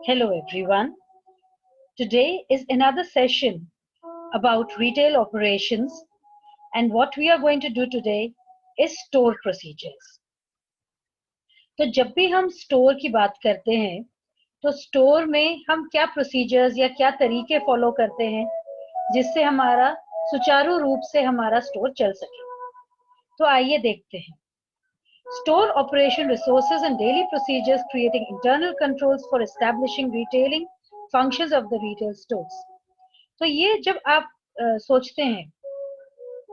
Hello everyone. Today is another session about retail operations, and what we are going to do today is store procedures. तो जब भी हम store की बात करते हैं तो स्टोर में हम क्या प्रोसीजर्स या क्या तरीके फॉलो करते हैं जिससे हमारा सुचारू रूप से हमारा स्टोर चल सके। तो आइए देखते हैं। Store operation resources and daily procedures creating internal controls for establishing retailing functions of the retail stores. तो ये जब आप सोचते हैं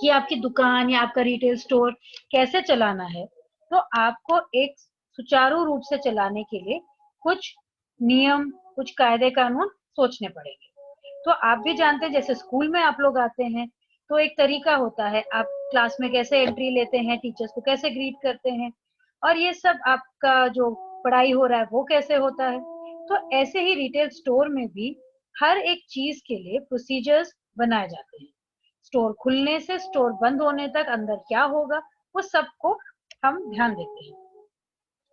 कि आपकी दुकान या आपका रिटेल स्टोर कैसे चलाना है, तो आपको एक सुचारू रूप से चलाने के लिए कुछ नियम, कुछ कायदे कानून सोचने पड़ेंगे। तो आप भी जानते हैं, जैसे स्कूल में आप लोग आते हैं तो एक तरीका होता है, आप क्लास में कैसे एंट्री लेते हैं, टीचर्स को कैसे ग्रीट करते हैं, और ये सब आपका जो पढ़ाई हो रहा है वो कैसे होता है। तो ऐसे ही रिटेल स्टोर में भी हर एक चीज के लिए प्रोसीजर्स बनाए जाते हैं। स्टोर खुलने से स्टोर बंद होने तक अंदर क्या होगा वो सबको हम ध्यान देते हैं।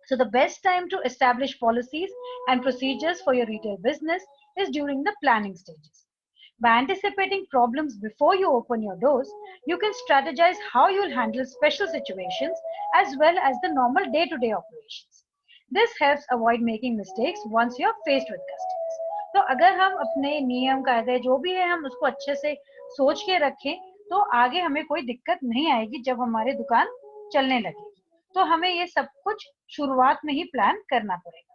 So the best time to establish policies and procedures for your retail business is during the planning stages. By anticipating problems before you open your doors, you can strategize how you'll handle special situations as well as the normal day-to-day operations. This helps avoid making mistakes once you're faced with customers. तो अगर हम अपने नियम कायदे जो भी है हम उसको अच्छे से सोच के रखें तो आगे हमें कोई दिक्कत नहीं आएगी जब हमारी दुकान चलने लगेगी। तो हमें ये सब कुछ शुरुआत में ही प्लान करना पड़ेगा।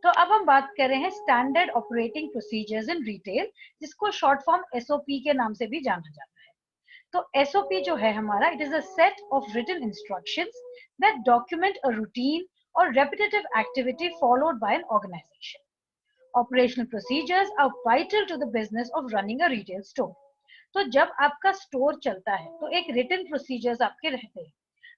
तो अब हम बात कर रहे हैं standard operating procedures in retail, जिसको शॉर्ट फॉर्म एसओपी के नाम से भी जाना जाता है। तो एसओपी जो है हमारा, it is a set of written instructions that document a routine और repetitive activity followed by an organisation. Operational procedures are vital to the business of running a retail store. तो जब आपका स्टोर चलता है तो एक रिटन प्रोसीजर्स आपके रहते हैं।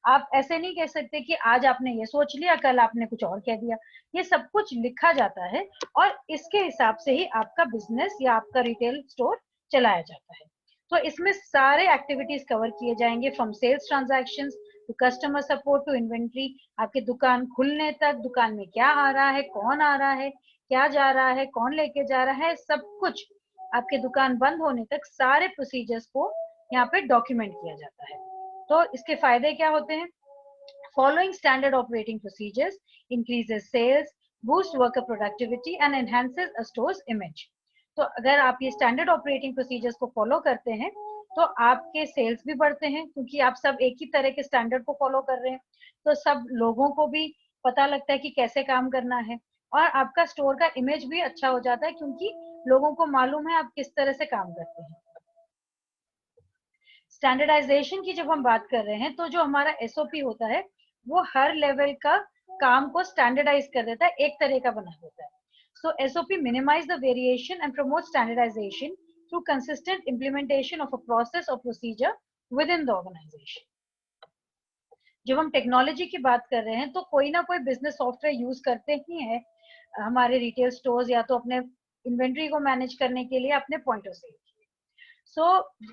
आप ऐसे नहीं कह सकते कि आज आपने ये सोच लिया, कल आपने कुछ और कह दिया। ये सब कुछ लिखा जाता है और इसके हिसाब से ही आपका बिजनेस या आपका रिटेल स्टोर चलाया जाता है। तो इसमें सारे एक्टिविटीज कवर किए जाएंगे, from sales transactions to customer support to inventory. आपकी दुकान खुलने तक दुकान में क्या आ रहा है, कौन आ रहा है, क्या जा रहा है, कौन लेके जा रहा है, सब कुछ आपकी दुकान बंद होने तक सारे प्रोसीजर्स को यहाँ पे डॉक्यूमेंट किया जाता है। तो इसके फायदे क्या होते हैं? Following standard operating procedures increases sales, boost worker productivity and enhances a store's image. तो अगर आप ये स्टैंडर्ड ऑपरेटिंग प्रोसीजर्स को फॉलो करते हैं तो आपके सेल्स भी बढ़ते हैं, क्योंकि आप सब एक ही तरह के स्टैंडर्ड को फॉलो कर रहे हैं। तो सब लोगों को भी पता लगता है कि कैसे काम करना है, और आपका स्टोर का इमेज भी अच्छा हो जाता है क्योंकि लोगों को मालूम है आप किस तरह से काम करते हैं। स्टैंडर्डाइजेशन की जब हम बात कर रहे हैं तो जो हमारा एसओपी होता है वो हर लेवल का काम को स्टैंडर्डाइज कर देता है, एक तरह का बना देता है। So SOP minimise the variation and promote standardisation through consistent implementation of a process और procedure within the organisation. जब हम टेक्नोलॉजी की बात कर रहे हैं तो कोई ना कोई बिजनेस सॉफ्टवेयर यूज करते ही है हमारे रिटेल स्टोर्स, या तो अपने इन्वेंट्री को मैनेज करने के लिए, अपने point of sale. So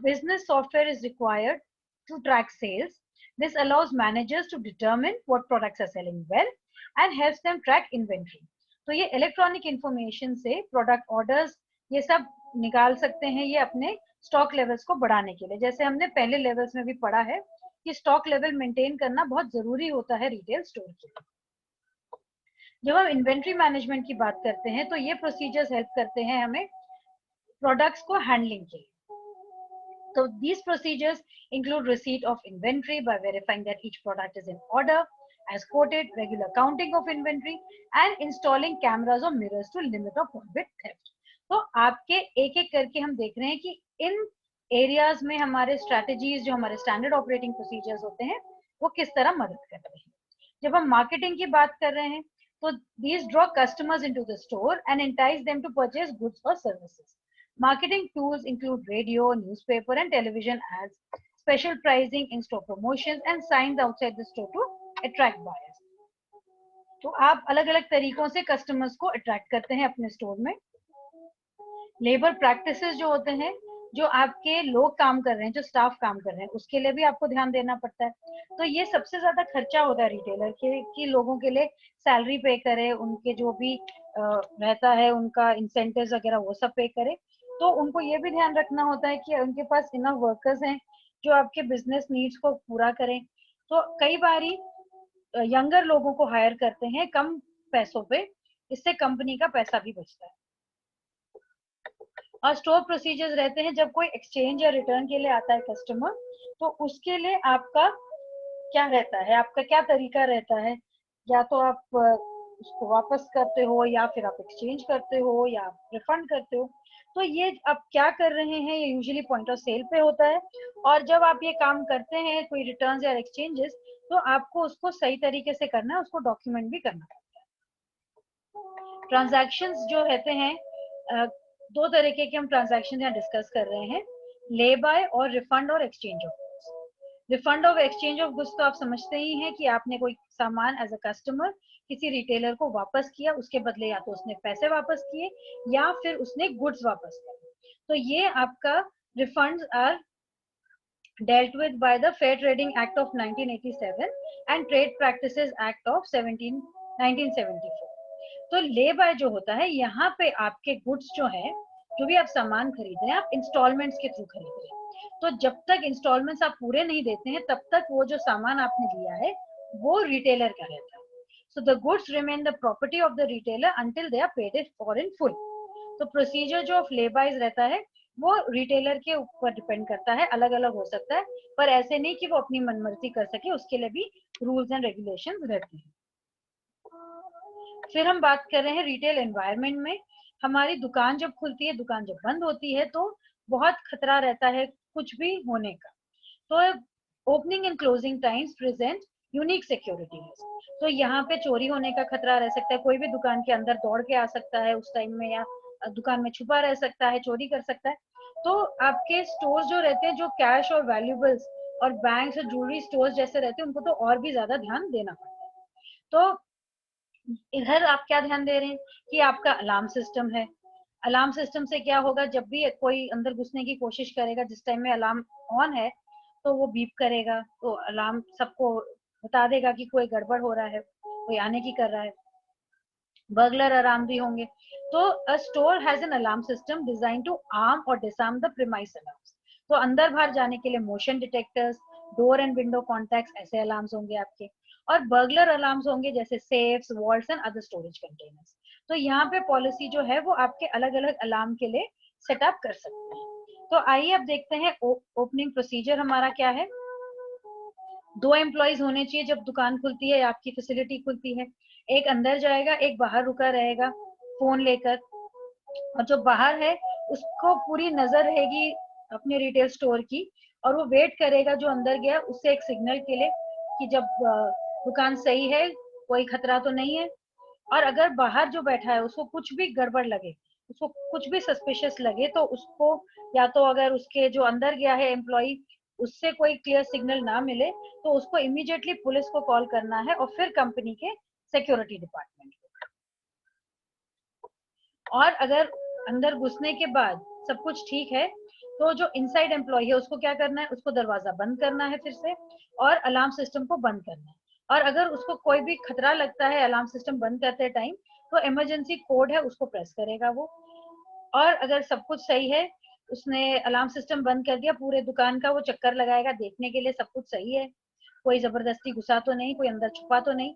business software is required to track sales. This allows managers to determine what products are selling well and helps them track inventory. तो ये इलेक्ट्रॉनिक इंफॉर्मेशन से प्रोडक्ट ऑर्डर्स ये सब निकाल सकते हैं, ये अपने स्टॉक लेवल्स को बढ़ाने के लिए। जैसे हमने पहले लेवल्स में भी पढ़ा है कि स्टॉक लेवल मेंटेन करना बहुत जरूरी होता है रिटेल स्टोर के लिए। जब हम इन्वेंट्री मैनेजमेंट की बात करते हैं तो ये प्रोसीजर्स हेल्प करते हैं हमें प्रोडक्ट्स को हैंडलिंग के लिए। So these procedures include receipt of inventory by verifying that each product is in order as quoted, regular counting of inventory, and installing cameras or mirrors to limit or prohibit theft. तो आपके एक एक करके हम देख रहे हैं कि इन एरियाज में हमारे स्ट्रैटेजीज, जो हमारे स्टैंडर्ड ऑपरेटिंग प्रोसीजर्स होते हैं, वो किस तरह मदद कर रहे हैं। जब हम मार्केटिंग की बात कर रहे हैं तो these draw customers into the store and entice them to purchase goods or services. Marketing tools include radio, newspaper, and television ads, special pricing, in-store promotions, and signs outside the store to attract buyers. तो आप अलग-अलग तरीकों से customers को attract करते हैं अपने store में। लेबर प्रैक्टिसेस जो होते हैं जो आपके लोग काम कर रहे हैं, जो स्टाफ काम कर रहे हैं, उसके लिए भी आपको ध्यान देना पड़ता है। तो ये सबसे ज्यादा खर्चा होता है रिटेलर के कि लोगों के लिए सैलरी पे करे, उनके जो भी रहता है उनका इंसेंटिव्स वगैरह वो सब पे करे। तो उनको ये भी ध्यान रखना होता है कि उनके पास इनफ वर्कर्स हैं जो आपके बिजनेस नीड्स को पूरा करें। तो कई बारी यंगर लोगों को हायर करते हैं कम पैसों पे, इससे कंपनी का पैसा भी बचता है। और स्टोर प्रोसीजर्स रहते हैं जब कोई एक्सचेंज या रिटर्न के लिए आता है कस्टमर, तो उसके लिए आपका क्या रहता है, आपका क्या तरीका रहता है। या तो आप उसको वापस करते हो, या फिर आप एक्सचेंज करते हो, या आप रिफंड करते हो। तो ये आप क्या कर रहे हैं ये यूजुअली पॉइंट ऑफ सेल पे होता है। और जब आप ये काम करते हैं कोई रिटर्न्स या एक्सचेंजेस, तो आपको उसको सही तरीके से करना है, उसको डॉक्यूमेंट भी करना है। ट्रांजैक्शंस जो रहते हैं, दो तरीके के हम ट्रांजैक्शन यहाँ डिस्कस कर रहे हैं, ले बाय और रिफंड और exchange of goods. Refund of exchange of goods तो आप समझते ही हैं कि आपने कोई सामान एज अ कस्टमर किसी रिटेलर को वापस किया, उसके बदले या तो उसने पैसे वापस किए या फिर उसने गुड्स वापस किए। तो ये आपका refunds are dealt with by the Fair Trading Act of 1987 and Trade Practices Act of 1974। तो ले बाय जो होता है, यहाँ पे आपके गुड्स जो है, जो भी आप सामान खरीद रहे हैं, आप इंस्टॉलमेंट्स के थ्रू खरीद रहे हैं। तो जब तक इंस्टॉलमेंट्स आप पूरे नहीं देते हैं, तब तक वो जो सामान आपने लिया है वो रिटेलर का रहता है। So the goods remain the property of the retailer until they are paid it for in full. तो प्रोसीजर जो ऑफ ले बाय रहता है वो रिटेलर के ऊपर डिपेंड करता है, अलग अलग हो सकता है, पर ऐसे नहीं कि वो अपनी मनमर्जी कर सके, उसके लिए भी रूल्स एंड रेगुलेशंस रहते हैं। फिर हम बात कर रहे हैं रिटेल एनवायरनमेंट में। हमारी दुकान जब खुलती है, दुकान जब बंद होती है, तो बहुत खतरा रहता है कुछ भी होने का। तो opening and closing times present unique security risk. तो यहाँ पे चोरी होने का खतरा रह सकता है, कोई भी दुकान के अंदर दौड़ के आ सकता है उस टाइम में, या दुकान में छुपा रह सकता है, चोरी कर सकता है। तो आपके स्टोर्स जो रहते हैं, जो कैश और वैल्यूएबल्स और बैंक्स और ज्वेलरी स्टोर्स जैसे रहते हैं, उनको तो और भी ज्यादा ध्यान देना पड़ता है। तो इधर आप क्या ध्यान दे रहे हैं कि आपका अलार्म सिस्टम है। अलार्म सिस्टम से क्या होगा, जब भी कोई अंदर घुसने की कोशिश करेगा, जिस टाइम में अलार्म ऑन है, तो वो बीप करेगा, तो अलार्म सबको बता देगा कि कोई गड़बड़ हो रहा है, कोई आने की कर रहा है। बर्गलर अलार्म भी होंगे। तो a store has an alarm system design to arm और डिसआर्म द प्रीमाइस अलार्म्स। तो अंदर बाहर जाने के लिए motion detectors, door and window contacts, ऐसे अलार्म्स होंगे आपके। और बर्गलर अलार्म्स होंगे जैसे safes, vaults and other storage containers. तो यहाँ पे पॉलिसी जो है वो आपके अलग अलग अलार्म के लिए सेटअप कर सकते हैं। तो आइए अब देखते हैं ओपनिंग प्रोसीजर हमारा क्या है। 2 एम्प्लॉइज होने चाहिए जब दुकान खुलती है या आपकी फैसिलिटी खुलती है। एक अंदर जाएगा, एक बाहर रुका रहेगा फोन लेकर। और जो बाहर है उसको पूरी नजर रहेगी अपने रिटेल स्टोर की, और वो वेट करेगा जो अंदर गया उससे एक सिग्नल के लिए कि जब दुकान सही है, कोई खतरा तो नहीं है। और अगर बाहर जो बैठा है उसको कुछ भी गड़बड़ लगे, उसको कुछ भी सस्पिशियस लगे, तो उसको, या तो अगर उसके जो अंदर गया है एम्प्लॉय, उससे कोई क्लियर सिग्नल ना मिले, तो उसको इमीडिएटली पुलिस को कॉल करना है और फिर कंपनी के सिक्योरिटी डिपार्टमेंट को। और अगर अंदर घुसने के बाद सब कुछ ठीक है, तो जो इनसाइड एम्प्लॉय है उसको क्या करना है, उसको दरवाजा बंद करना है फिर से, और अलार्म सिस्टम को बंद करना है। और अगर उसको कोई भी खतरा लगता है अलार्म सिस्टम बंद करते टाइम, तो इमरजेंसी कोड है उसको प्रेस करेगा वो। और अगर सब कुछ सही है, उसने अलार्म सिस्टम बंद कर दिया, पूरे दुकान का वो चक्कर लगाएगा देखने के लिए सब कुछ सही है, कोई जबरदस्ती घुसा तो नहीं, कोई अंदर छुपा तो नहीं।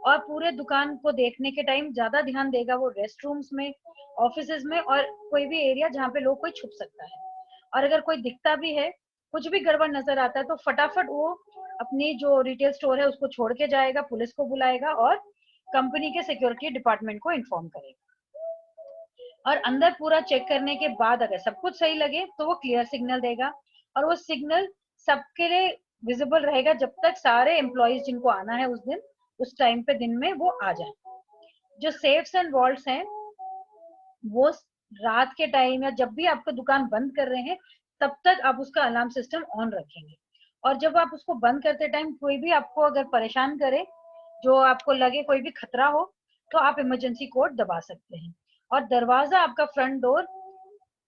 और पूरे दुकान को देखने के टाइम ज्यादा ध्यान देगा वो रेस्ट रूम्स में, ऑफिसेज में, और कोई भी एरिया जहाँ पे लोग कोई छुप सकता है। और अगर कोई दिखता भी है, कुछ भी गड़बड़ नजर आता है, तो फटाफट वो अपनी जो रिटेल स्टोर है उसको छोड़ के जाएगा, पुलिस को बुलाएगा और कंपनी के सिक्योरिटी डिपार्टमेंट को इन्फॉर्म करेगा। और अंदर पूरा चेक करने के बाद अगर सब कुछ सही लगे, तो वो क्लियर सिग्नल देगा। और वो सिग्नल सबके लिए विजिबल रहेगा जब तक सारे एम्प्लॉयज जिनको आना है उस दिन, उस टाइम पे दिन में वो आ जाए। जो सेफ्स एंड वॉल्ट्स हैं, वो रात के टाइम या जब भी आपका दुकान बंद कर रहे हैं, तब तक आप उसका अलार्म सिस्टम ऑन रखेंगे। और जब आप उसको बंद करते टाइम कोई भी आपको अगर परेशान करे, जो आपको लगे कोई भी खतरा हो, तो आप इमरजेंसी कोड दबा सकते हैं। और दरवाजा आपका फ्रंट डोर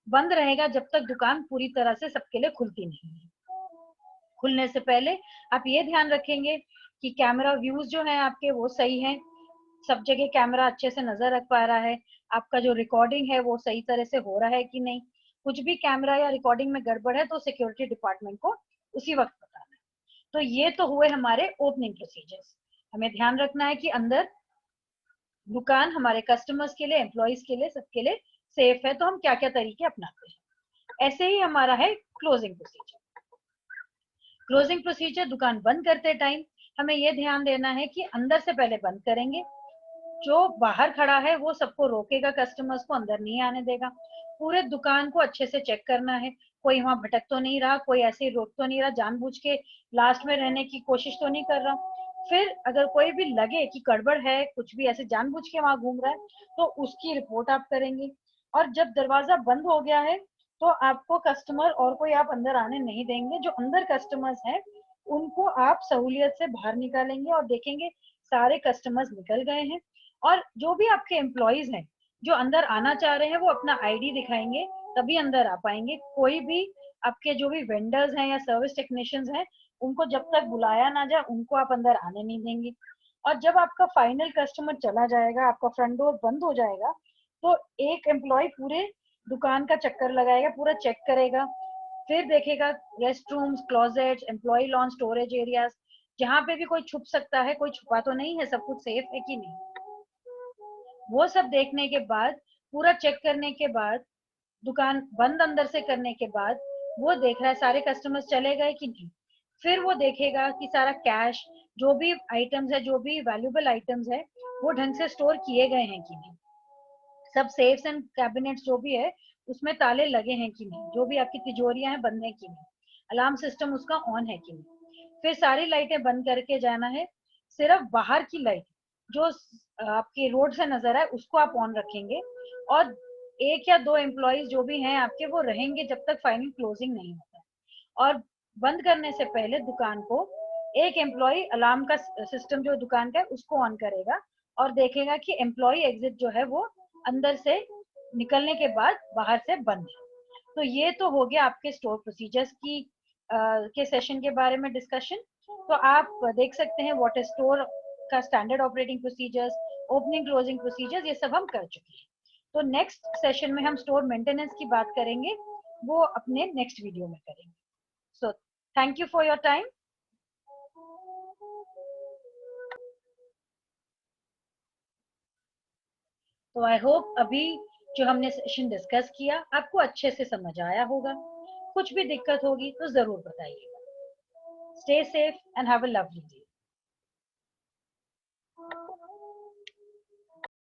बंद रहेगा जब तक दुकान पूरी तरह से सबके लिए खुलती नहीं है। खुलने से पहले आप ये ध्यान रखेंगे कि कैमरा व्यूज जो है आपके वो सही हैं, सब जगह कैमरा अच्छे से नजर रख पा रहा है, आपका जो रिकॉर्डिंग है वो सही तरह से हो रहा है कि नहीं। कुछ भी कैमरा या रिकॉर्डिंग में गड़बड़ है तो सिक्योरिटी डिपार्टमेंट को उसी वक्त बताना है। तो ये तो हुए हमारे ओपनिंग प्रोसीजर्स। हमें ध्यान रखना है कि अंदर दुकान हमारे कस्टमर्स के लिए, एम्प्लॉयज के लिए, सबके लिए सेफ है, तो हम क्या क्या तरीके अपनाते हैं। ऐसे ही हमारा है क्लोजिंग प्रोसीजर। क्लोजिंग प्रोसीजर, दुकान बंद करते टाइम हमें यह ध्यान देना है कि अंदर से पहले बंद करेंगे, जो बाहर खड़ा है वो सबको रोकेगा, कस्टमर्स को अंदर नहीं आने देगा। पूरे दुकान को अच्छे से चेक करना है, कोई वहां भटक तो नहीं रहा, कोई ऐसे ही रोक तो नहीं रहा, जानबूझ के लास्ट में रहने की कोशिश तो नहीं कर रहा। फिर अगर कोई भी लगे कि गड़बड़ है, कुछ भी ऐसे जानबूझ के वहां घूम रहा है, तो उसकी रिपोर्ट आप करेंगे। और जब दरवाजा बंद हो गया है तो आपको कस्टमर और कोई आप अंदर आने नहीं देंगे। जो अंदर कस्टमर्स हैं उनको आप सहूलियत से बाहर निकालेंगे और देखेंगे सारे कस्टमर्स निकल गए हैं। और जो भी आपके एम्प्लॉयज हैं जो अंदर आना चाह रहे हैं वो अपना आईडी दिखाएंगे, तभी अंदर आ पाएंगे। कोई भी आपके जो भी वेंडर्स हैं या सर्विस टेक्नीशियंस हैं उनको जब तक बुलाया ना जाए उनको आप अंदर आने नहीं देंगे। और जब आपका फाइनल कस्टमर चला जाएगा, आपका फ्रंट डोर बंद हो जाएगा, तो एक एम्प्लॉय पूरे दुकान का चक्कर लगाएगा, पूरा चेक करेगा, फिर देखेगा rest rooms, closets, employee lunch, storage areas, जहां पे भी कोई छुप सकता है, कोई छुपा तो नहीं है, सब कुछ सेफ है कि नहीं। वो सब देखने के बाद, पूरा चेक करने के बाद, दुकान बंद अंदर से करने के बाद, वो देख रहा है सारे कस्टमर्स चले गए कि नहीं। फिर वो देखेगा कि सारा कैश, जो भी आइटम्स है, जो भी वैल्यूएबल आइटम्स है, वो ढंग से स्टोर किए गए हैं कि नहीं। सब सेफ्स एंड कैबिनेट्स जो भी है उसमें ताले लगे हैं कि नहीं, जो भी आपकी तिजोरियां हैं बंद है कि नहीं, अलार्म सिस्टम उसका ऑन है कि नहीं। फिर सारी लाइटें बंद करके जाना है, सिर्फ बाहर की लाइट जो आपकी रोड से नजर आए उसको आप ऑन रखेंगे। और एक या दो एम्प्लॉयज जो भी हैं आपके वो रहेंगे जब तक फाइनल क्लोजिंग नहीं होता है। और बंद करने से पहले दुकान को एक एम्प्लॉय अलार्म का सिस्टम जो दुकान का है उसको ऑन करेगा और देखेगा कि एम्प्लॉय एग्जिट जो है वो अंदर से निकलने के बाद बाहर से बंद है। तो ये तो हो गया आपके स्टोर प्रोसीजर्स की के सेशन के बारे में डिस्कशन। तो आप देख सकते हैं व्हाट इज स्टोर का standard operating procedures, opening closing procedures, ये सब हम कर चुके हैं। तो नेक्स्ट सेशन में हम स्टोर मेंटेनेंस की बात करेंगे, वो अपने नेक्स्ट वीडियो में करेंगे। So thank you for your time. तो आई होप अभी जो हमने सेशन डिस्कस किया आपको अच्छे से समझ आया होगा। कुछ भी दिक्कत होगी तो जरूर बताइएगा। Stay safe and have a lovely day.